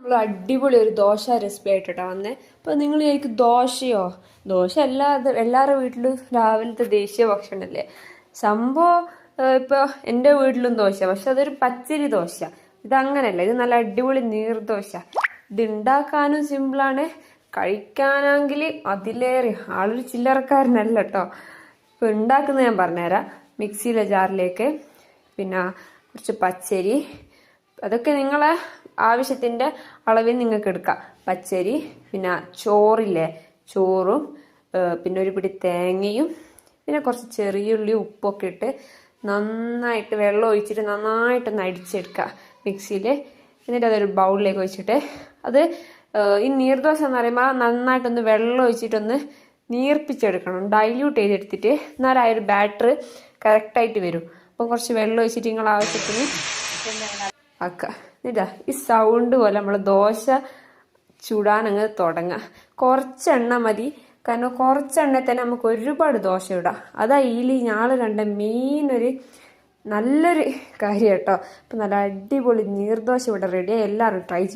നമ്മൾ അടിപൊളി ഒരു ദോശ റെസിപ്പി ആയിട്ടാ വന്നേ. അപ്പോൾ നിങ്ങൾ എനിക്ക് ദോശ എല്ലാവരുടെ വീട്ടിലും രാവിലത്തെ ദേശീയ ഭക്ഷണമല്ലേ സംഭവം. ഇപ്പോൾ എൻ്റെ വീട്ടിലും ദോശ, പക്ഷെ അതൊരു പച്ചരി ദോശ. ഇതങ്ങനല്ല, ഇത് നല്ല അടിപൊളി നീർദോശ. ഇത് ഉണ്ടാക്കാനും സിമ്പിളാണ്, കഴിക്കാനാണെങ്കിൽ അതിലേറെ. ആളൊരു ചില്ലറക്കാരനല്ല കേട്ടോ. ഇപ്പോൾ ഉണ്ടാക്കുന്നത് ഞാൻ പറഞ്ഞുതരാം. മിക്സിയിലെ ജാറിലേക്ക് പിന്നെ കുറച്ച് പച്ചരി, അതൊക്കെ നിങ്ങളെ ആവശ്യത്തിൻ്റെ അളവിൽ നിങ്ങൾക്ക് എടുക്കാം. പച്ചരി, പിന്നെ ചോറും, പിന്നെ ഒരു പിടി തേങ്ങയും, പിന്നെ കുറച്ച് ചെറിയുള്ളി, ഉപ്പൊക്കെ ഇട്ട് നന്നായിട്ട് വെള്ളം ഒഴിച്ചിട്ട് നന്നായിട്ടൊന്ന് അടിച്ചെടുക്കുക മിക്സിയിൽ. എന്നിട്ട് അതൊരു ബൗളിലേക്ക് ഒഴിച്ചിട്ട് അത് ഈ നീർദോശ എന്ന് പറയുമ്പോൾ നന്നായിട്ടൊന്ന് വെള്ളം ഒഴിച്ചിട്ടൊന്ന് നീർപ്പിച്ചെടുക്കണം, ഡൈല്യൂട്ട് ചെയ്തെടുത്തിട്ട്. എന്നാലും ആ ഒരു ബാറ്റർ കറക്റ്റായിട്ട് വരും. അപ്പം കുറച്ച് വെള്ളം ഒഴിച്ചിട്ട് നിങ്ങൾ ആവശ്യത്തിന് ആക്കുക. എന്നിട്ടാ ഈ സൗണ്ട് പോലെ നമ്മൾ ദോശ ചുടാനങ്ങ് തുടങ്ങുക. കുറച്ചെണ്ണ മതി, കാരണം കുറച്ചെണ്ണ തന്നെ നമുക്ക് ഒരുപാട് ദോശ ഇടാം. അതാ ഞാൾ കണ്ട മെയിനൊരു നല്ലൊരു കാര്യം കേട്ടോ. അപ്പം നല്ല അടിപൊളി നീർദോശ ഇവിടെ റെഡിയായി. എല്ലാവരും ട്രൈ ചെയ്യും.